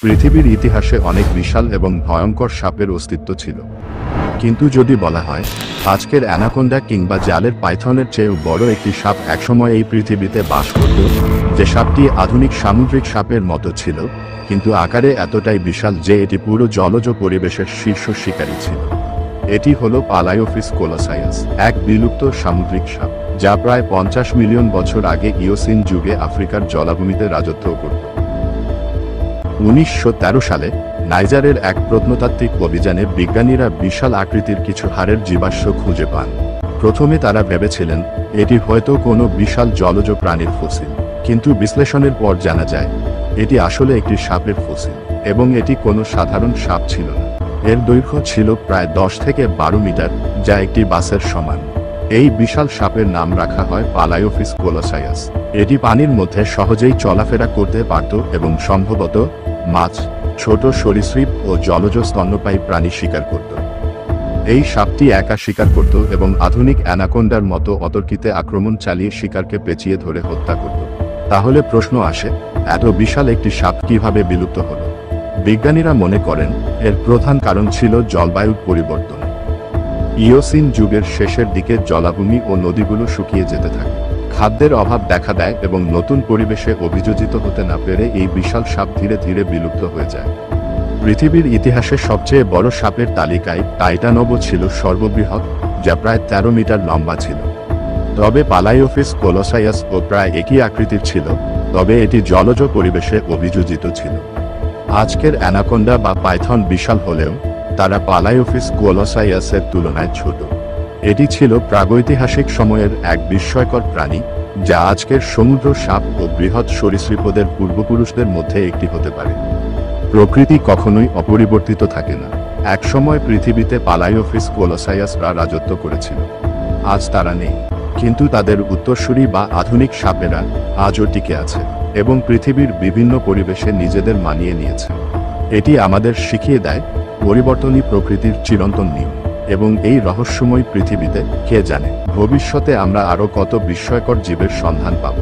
পৃথিবীর ইতিহাসে অনেক বিশাল এবং ভয়ঙ্কর সাপের অস্তিত্ব ছিল, কিন্তু যদি বলা হয় আজকের অ্যানাকোন্ডা কিংবা জালের পাইথনের চেয়েও বড় একটি সাপ একসময় এই পৃথিবীতে বাস করত, যে সাপটি আধুনিক সামুদ্রিক সাপের মতো ছিল কিন্তু আকারে এতটাই বিশাল যে এটি পুরো জলজ পরিবেশের শীর্ষ শিকারী ছিল, এটি হলো পালায়োফিস কোলোসায়াস, এক বিলুপ্ত সামুদ্রিক সাপ যা প্রায় 50 মিলিয়ন বছর আগে ইওসিন যুগে আফ্রিকার জলাভূমিতে রাজত্ব করত। 1913 সালে নাইজারের এক প্রত্নতাত্ত্বিক অভিযানে বিজ্ঞানীরা বিশাল আকৃতির কিছু হাড়ের জীবাশ্ম খুঁজে পান। প্রথমে তারা ভেবেছিলেন এটি হয়তো কোনো বিশাল জলজ প্রাণীর ফসিল, কিন্তু বিশ্লেষণের পর জানা যায় এটি আসলে একটি সাপের ফসিল এবং এটি কোনো সাধারণ সাপ ছিল না। এর দৈর্ঘ্য ছিল প্রায় 10 থেকে 12 মিটার, যা একটি বাসের সমান। এই বিশাল সাপের নাম রাখা হয় পালায়োফিস কোলোসায়াস। এটি পানির মধ্যে সহজেই চলাফেরা করতে পারত এবং সম্ভবত মাছ, ছোট সরীসৃপ ও জলজ স্তন্যপায়ী প্রাণী শিকার করত। এই সাপটি একা শিকার করত এবং আধুনিক অ্যানাকোন্ডার মতো অতর্কিতে আক্রমণ চালিয়ে শিকারকে পেঁচিয়ে ধরে হত্যা করত। তাহলে প্রশ্ন আসে, এত বিশাল একটি সাপ কিভাবে বিলুপ্ত হলো? বিজ্ঞানীরা মনে করেন এর প্রধান কারণ ছিল জলবায়ুর পরিবর্তন। ইওসিন যুগের শেষের দিকে জলাভূমি ও নদীগুলো শুকিয়ে যেতে থাকে, খাদ্যের অভাব দেখা দেয় এবং নতুন পরিবেশে অভিযোজিত হতে না পেরে এই বিশাল সাপ ধীরে ধীরে বিলুপ্ত হয়ে যায়। পৃথিবীর ইতিহাসে সবচেয়ে বড় সাপের তালিকায় টাইটানবো ছিল সর্ববৃহৎ, যা প্রায় 13 মিটার লম্বা ছিল। তবে পালায়োফিস কোলোসায়াস ও প্রায় একই আকৃতির ছিল, তবে এটি জলজ পরিবেশে অভিযোজিত ছিল। আজকের অ্যানাকোন্ডা বা পাইথন বিশাল হলেও তারা পালায়োফিস কোলোসায়াসের তুলনায় ছোট। এটি ছিল প্রাগৈতিহাসিক সময়ের এক বিস্ময়কর প্রাণী, যা আজকের সমুদ্র সাপ ও বৃহৎ সরীসৃপদের পূর্বপুরুষদের মধ্যে একটি হতে পারে। প্রকৃতি কখনোই অপরিবর্তিত থাকে না। একসময় পৃথিবীতে পালায়োফিস কোলোসায়াসরা রাজত্ব করেছিল, আজ তারা নেই, কিন্তু তাদের উত্তরসূরি বা আধুনিক সাপেরা আজও টিকে আছে এবং পৃথিবীর বিভিন্ন পরিবেশে নিজেদের মানিয়ে নিয়েছে। এটি আমাদের শিখিয়ে দেয় পরিবর্তনই প্রকৃতির চিরন্তন নিয়ম, এবং এই রহস্যময় পৃথিবীতে কে জানে ভবিষ্যতে আমরা আরও কত বিস্ময়কর জীবের সন্ধান পাব।